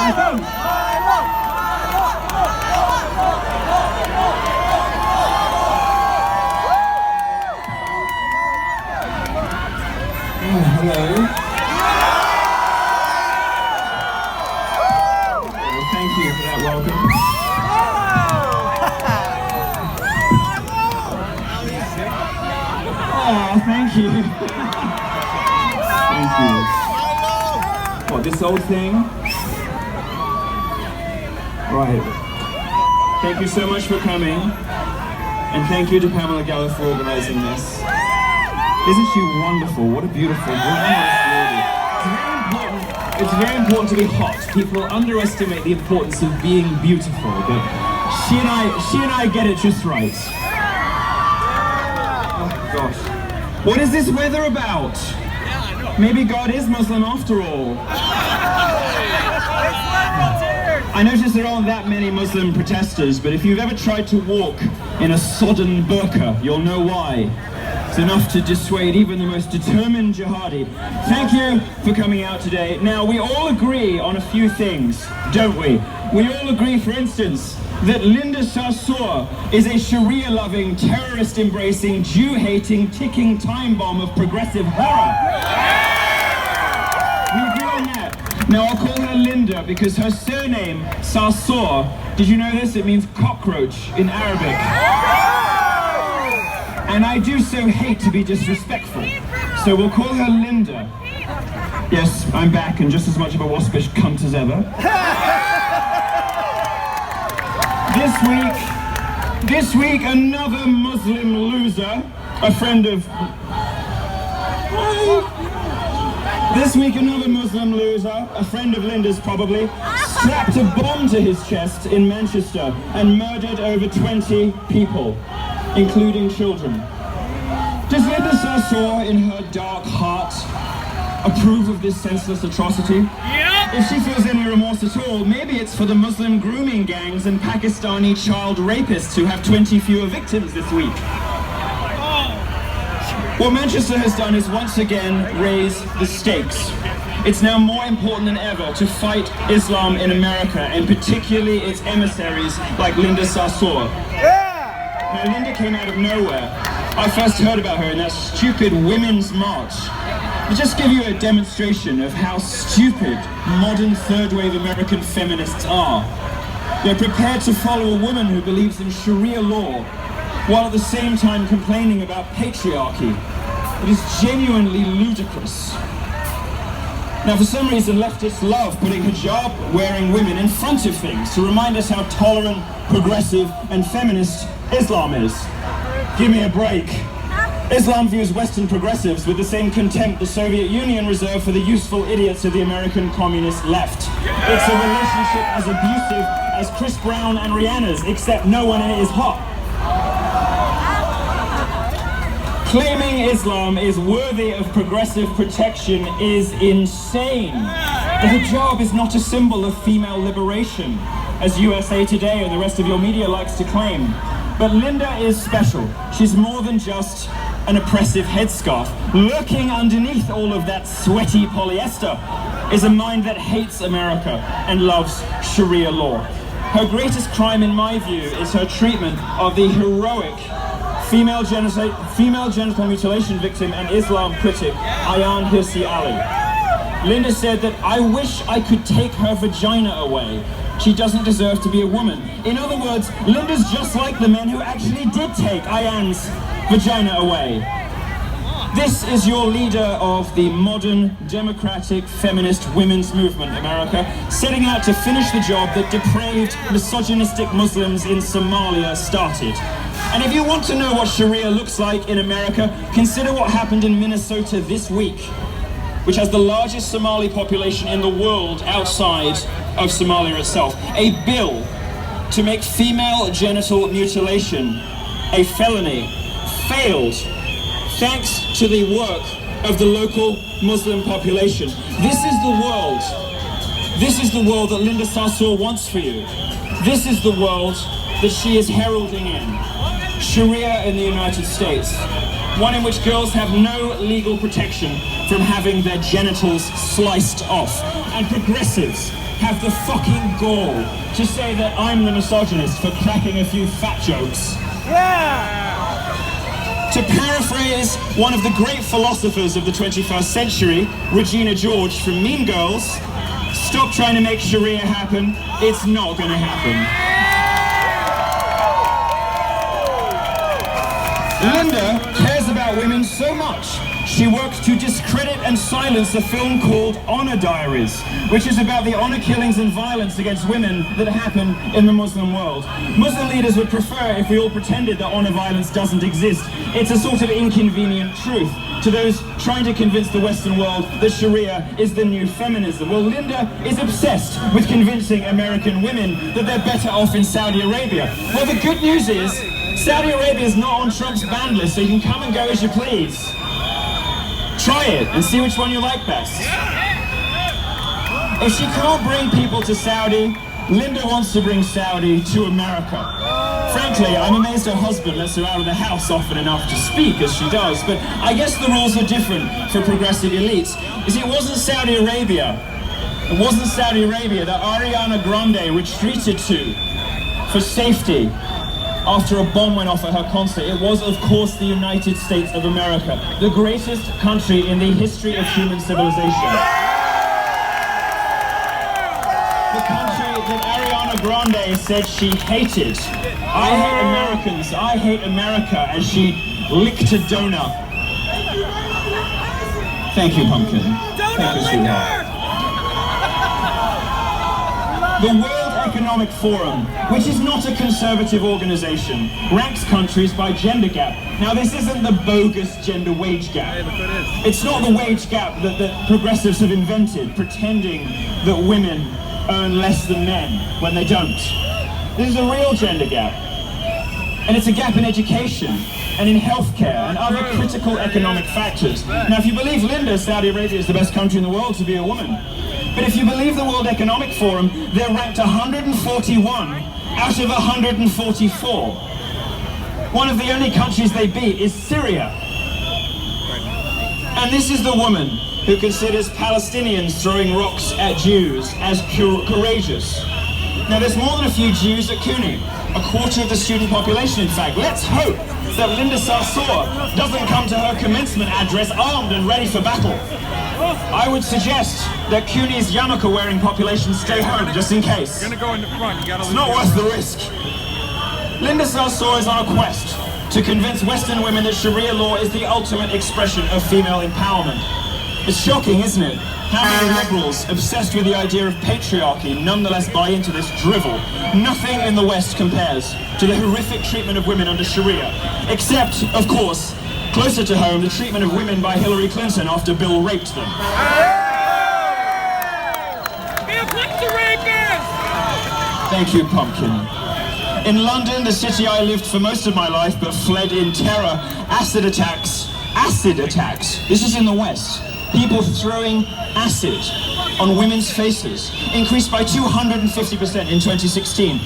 Hello. Well, thank you for that welcome. Oh, thank you. Thank you. What, this old thing? Right. Thank you so much for coming. And thank you to Pamela Geller for organizing this. Isn't she wonderful? What a beautiful, glamorous lady. It's very important to be hot. People underestimate the importance of being beautiful, but she and I get it just right. Oh gosh. What is this weather about? Maybe God is Muslim after all. I notice there aren't that many Muslim protesters, but if you've ever tried to walk in a sodden burqa, you'll know why. It's enough to dissuade even the most determined jihadi. Thank you for coming out today. Now, we all agree on a few things, don't we? We all agree, for instance, that Linda Sarsour is a Sharia-loving, terrorist-embracing, Jew-hating, ticking time bomb of progressive horror. We agree on that. Now, I'll call her Linda because her surname, Sarsour, did you know this? It means cockroach in Arabic. And I do so hate to be disrespectful, so we'll call her Linda. Yes, I'm back and just as much of a waspish cunt as ever. This week, another Muslim loser, a friend of... This week, another Muslim loser, a friend of Linda's probably, strapped a bomb to his chest in Manchester and murdered over 20 people, including children. Does Linda Sarsour, in her dark heart, approve of this senseless atrocity? Yep. If she feels any remorse at all, maybe it's for the Muslim grooming gangs and Pakistani child rapists who have 20 fewer victims this week. What Manchester has done is once again raise the stakes. It's now more important than ever to fight Islam in America, and particularly its emissaries like Linda Sarsour. Now, Linda came out of nowhere. I first heard about her in that stupid Women's March. To just give you a demonstration of how stupid modern third-wave American feminists are. They're prepared to follow a woman who believes in Sharia law, while at the same time complaining about patriarchy. It is genuinely ludicrous. Now, for some reason, leftists love putting hijab-wearing women in front of things to remind us how tolerant, progressive, and feminist Islam is. Give me a break. Islam views Western progressives with the same contempt the Soviet Union reserved for the useful idiots of the American communist left. It's a relationship as abusive as Chris Brown and Rihanna's, except no one in it is hot. Claiming Islam is worthy of progressive protection is insane. The hijab is not a symbol of female liberation, as USA Today and the rest of your media likes to claim. But Linda is special. She's more than just an oppressive headscarf. Lurking underneath all of that sweaty polyester is a mind that hates America and loves Sharia law. Her greatest crime, in my view, is her treatment of the heroic female genital mutilation victim and Islam critic, Ayaan Hirsi Ali. Linda said that, "I wish I could take her vagina away. She doesn't deserve to be a woman." In other words, Linda's just like the men who actually did take Ayaan's vagina away. This is your leader of the modern, democratic, feminist women's movement, America, setting out to finish the job that depraved, misogynistic Muslims in Somalia started. And if you want to know what Sharia looks like in America, consider what happened in Minnesota this week, which has the largest Somali population in the world outside of Somalia itself. A bill to make female genital mutilation a felony failed thanks to the work of the local Muslim population. This is the world. This is the world that Linda Sarsour wants for you. This is the world that she is heralding in. Sharia in the United States. One in which girls have no legal protection from having their genitals sliced off. And progressives have the fucking gall to say that I'm the misogynist for cracking a few fat jokes. To paraphrase one of the great philosophers of the 21st century, Regina George from Mean Girls, stop trying to make Sharia happen, it's not gonna happen. Linda cares about women so much, she worked to discredit and silence a film called Honor Diaries, which is about the honor killings and violence against women that happen in the Muslim world. Muslim leaders would prefer if we all pretended that honor violence doesn't exist. It's a sort of inconvenient truth to those trying to convince the Western world that Sharia is the new feminism. Well, Linda is obsessed with convincing American women that they're better off in Saudi Arabia. Well, the good news is, Saudi Arabia is not on Trump's ban list, so you can come and go as you please. Try it and see which one you like best. If she can't bring people to Saudi, Linda wants to bring Saudi to America. Frankly, I'm amazed her husband lets her out of the house often enough to speak as she does, but I guess the rules are different for progressive elites. You see, it wasn't Saudi Arabia that Ariana Grande retreated to for safety after a bomb went off at her concert. It was, of course, the United States of America, the greatest country in the history of human civilization. The country that Ariana Grande said she hated. I hate Americans, I hate America, as she licked a donut. Thank you, Pumpkin. Thank you, sweetheart. The World Economic Forum, which is not a conservative organization, ranks countries by gender gap. Now, this isn't the bogus gender wage gap. It's not the wage gap that progressives have invented, pretending that women earn less than men when they don't. This is a real gender gap. And it's a gap in education and in healthcare and other critical economic factors. Now, if you believe Linda, Saudi Arabia is the best country in the world to be a woman. But if you believe the World Economic Forum, they're ranked 141 out of 144. One of the only countries they beat is Syria. And this is the woman who considers Palestinians throwing rocks at Jews as courageous. Now, there's more than a few Jews at CUNY, a quarter of the student population, in fact. Let's hope that Linda Sarsour doesn't come to her commencement address armed and ready for battle. I would suggest that CUNY's yarmulke-wearing population stay home, just in case. You're gonna go in the front. You gotta it's not worth the risk. Linda Sarsour is on a quest to convince Western women that Sharia law is the ultimate expression of female empowerment. It's shocking, isn't it? How many liberals, obsessed with the idea of patriarchy, nonetheless buy into this drivel? Nothing in the West compares to the horrific treatment of women under Sharia, except, of course, closer to home, the treatment of women by Hillary Clinton after Bill raped them. Thank you, Pumpkin. In London, the city I lived for most of my life but fled in terror, acid attacks, this is in the West, people throwing acid on women's faces, increased by 250% in 2016.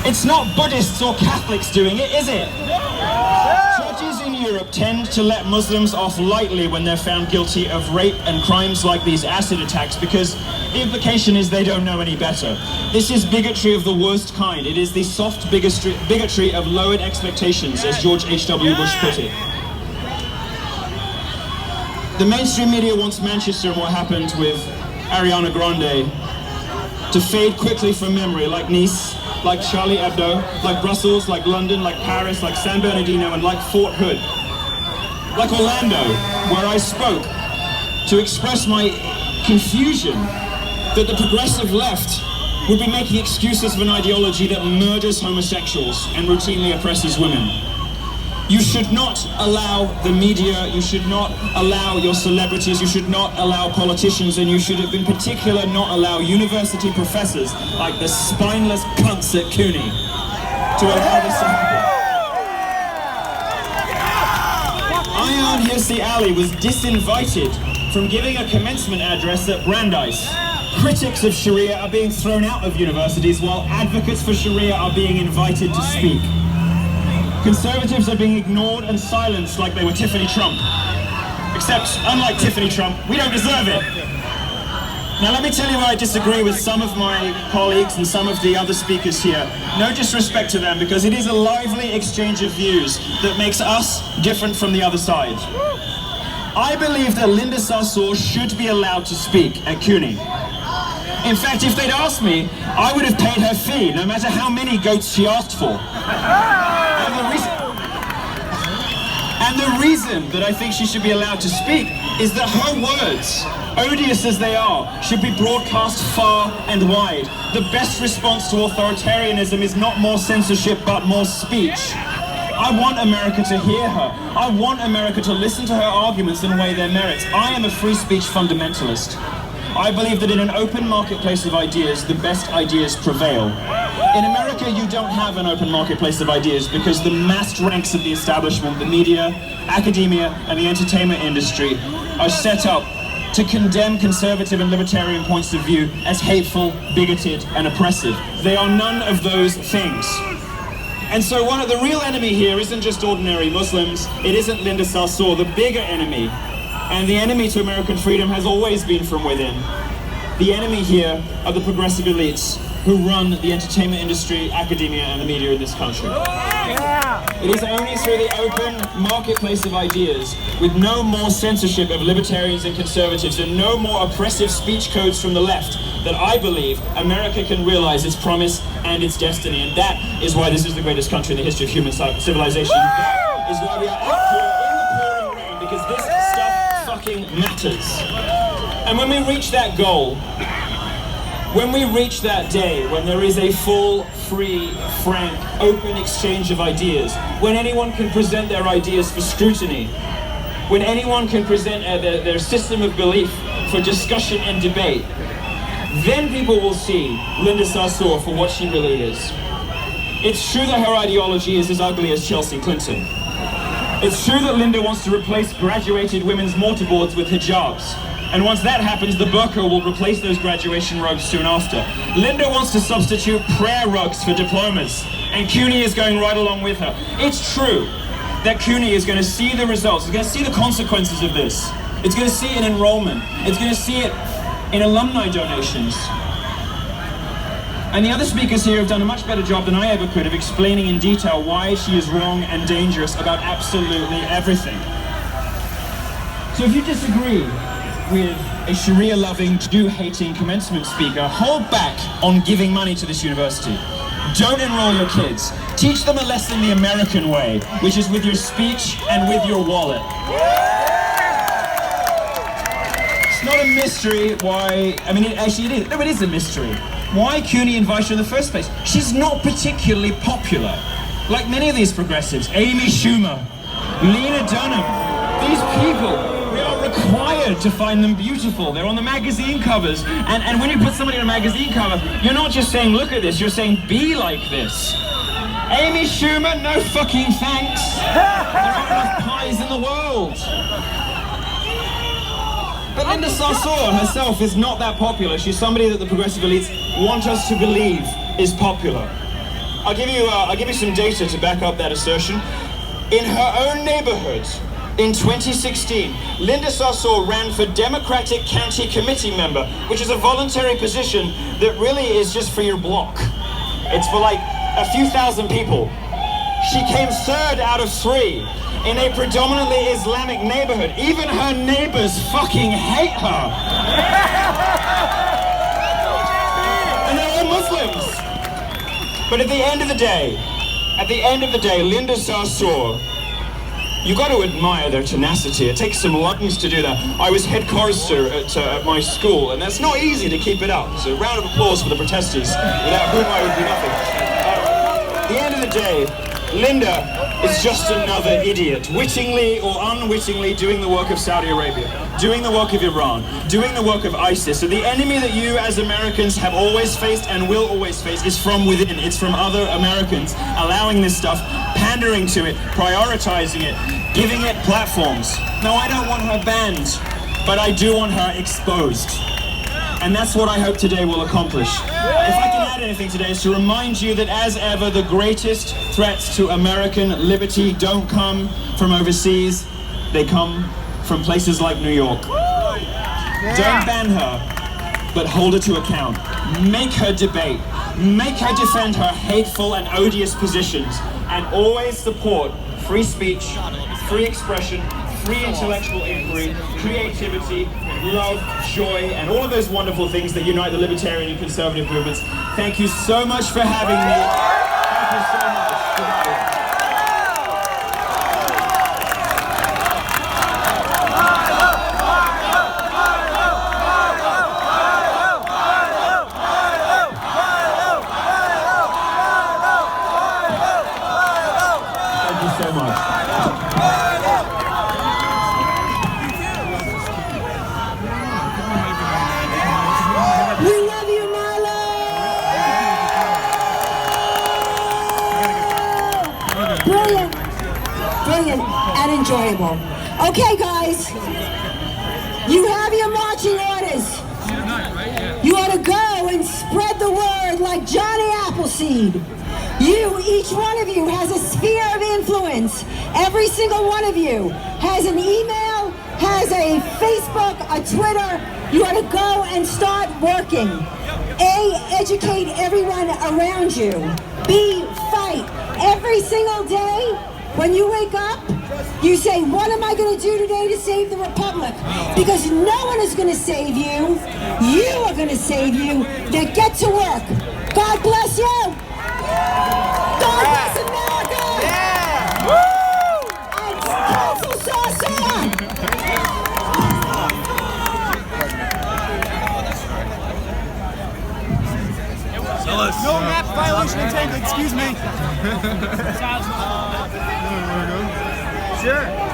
It's not Buddhists or Catholics doing it, is it? Judges in Europe tend to let Muslims off lightly when they're found guilty of rape and crimes like these acid attacks because the implication is they don't know any better. This is bigotry of the worst kind. It is the soft bigotry of lowered expectations, as George H.W. Bush put it. The mainstream media wants Manchester and what happened with Ariana Grande to fade quickly from memory, like Nice, like Charlie Hebdo, like Brussels, like London, like Paris, like San Bernardino, and like Fort Hood. Like Orlando, where I spoke to express my confusion that the progressive left would be making excuses for an ideology that murders homosexuals and routinely oppresses women. You should not allow the media, you should not allow your celebrities, you should not allow politicians, and you should in particular not allow university professors like the spineless cunts at CUNY to allow this to happen. Ayaan Hirsi Ali was disinvited from giving a commencement address at Brandeis. Critics of Sharia are being thrown out of universities while advocates for Sharia are being invited to speak. Conservatives are being ignored and silenced like they were Tiffany Trump. Except, unlike Tiffany Trump, we don't deserve it. Now let me tell you why I disagree with some of my colleagues and some of the other speakers here. No disrespect to them, because it is a lively exchange of views that makes us different from the other side. I believe that Linda Sarsour should be allowed to speak at CUNY. In fact, if they'd asked me, I would have paid her fee, no matter how many goats she asked for. And the reason that I think she should be allowed to speak is that her words, odious as they are, should be broadcast far and wide. The best response to authoritarianism is not more censorship, but more speech. I want America to hear her. I want America to listen to her arguments and weigh their merits. I am a free speech fundamentalist. I believe that in an open marketplace of ideas, the best ideas prevail. In America, you don't have an open marketplace of ideas because the massed ranks of the establishment, the media, academia, and the entertainment industry are set up to condemn conservative and libertarian points of view as hateful, bigoted, and oppressive. They are none of those things. And so the real enemy here isn't just ordinary Muslims, it isn't Linda Sarsour. The bigger enemy, and the enemy to American freedom, has always been from within. The enemy here are the progressive elites who run the entertainment industry, academia, and the media in this country. It is only through the open marketplace of ideas, with no more censorship of libertarians and conservatives and no more oppressive speech codes from the left, that I believe America can realize its promise and its destiny. And that is why this is the greatest country in the history of human civilization. That is why we are out here in the pouring rain, because this stuff fucking matters. And when we reach that goal, when we reach that day, when there is a full, free, frank, open exchange of ideas, when anyone can present their ideas for scrutiny, when anyone can present their system of belief for discussion and debate, then people will see Linda Sarsour for what she really is. It's true that her ideology is as ugly as Chelsea Clinton. It's true that Linda wants to replace graduated women's mortarboards with hijabs. And once that happens, the burqa will replace those graduation robes soon after. Linda wants to substitute prayer rugs for diplomas, and CUNY is going right along with her. It's true that CUNY is going to see the results, it's going to see the consequences of this. It's going to see it in enrollment, it's going to see it in alumni donations. And the other speakers here have done a much better job than I ever could of explaining in detail why she is wrong and dangerous about absolutely everything. So if you disagree with a Sharia-loving, Jew-hating commencement speaker, hold back on giving money to this university. Don't enroll your kids. Teach them a lesson the American way, which is with your speech and with your wallet. It's not a mystery why, it is a mystery. Why CUNY invited her in the first place? She's not particularly popular. Like many of these progressives, Amy Schumer, Lena Dunham, these people, we are required to find them beautiful. They're on the magazine covers. And when you put somebody on a magazine cover, you're not just saying, look at this, you're saying, be like this. Amy Schumer, no fucking thanks. There aren't enough pies in the world. But Linda Sarsour herself is not that popular. She's somebody that the progressive elites want us to believe is popular. I'll give you some data to back up that assertion. In her own neighborhood, in 2016, Linda Sarsour ran for Democratic County Committee member, which is a voluntary position that really is just for your block. It's for like a few thousand people. She came third out of 3 in a predominantly Islamic neighborhood. Even her neighbors fucking hate her. And they're all Muslims. But at the end of the day, Linda Sarsour, you got to admire their tenacity. It takes some lungs to do that. I was head chorister at my school, and that's not easy to keep it up. So a round of applause for the protesters, without whom I would be nothing. At the end of the day, Linda is just another idiot, wittingly or unwittingly doing the work of Saudi Arabia, doing the work of Iran, doing the work of ISIS. So the enemy that you as Americans have always faced and will always face is from within. It's from other Americans allowing this stuff, pandering to it, prioritizing it, giving it platforms. No, I don't want her banned, but I do want her exposed. And that's what I hope today will accomplish. If I can add anything today, is to remind you that as ever, the greatest threats to American liberty don't come from overseas, they come from places like New York. Don't ban her. but hold her to account. Make her debate. Make her defend her hateful and odious positions, and always support free speech, free expression, free intellectual inquiry, creativity, love, joy, and all of those wonderful things that unite the libertarian and conservative movements. Thank you so much for having me. Thank you so much. Goodbye. So much. We love you, Milo! Brilliant, brilliant, and enjoyable. Okay, guys, you have your marching orders. You ought to go and spread the word like Johnny Appleseed. Each one of you has a sphere of influence. Every single one of you has an email, has a Facebook, a Twitter. You ought to go and start working. A, educate everyone around you. B, fight. Every single day, when you wake up, you say, what am I going to do today to save the Republic? Because no one is going to save you. You are going to save you. Now get to work. God bless you. God bless America! Yeah! Woo! And Council Sarsour! No map violation intended, excuse me. Sure.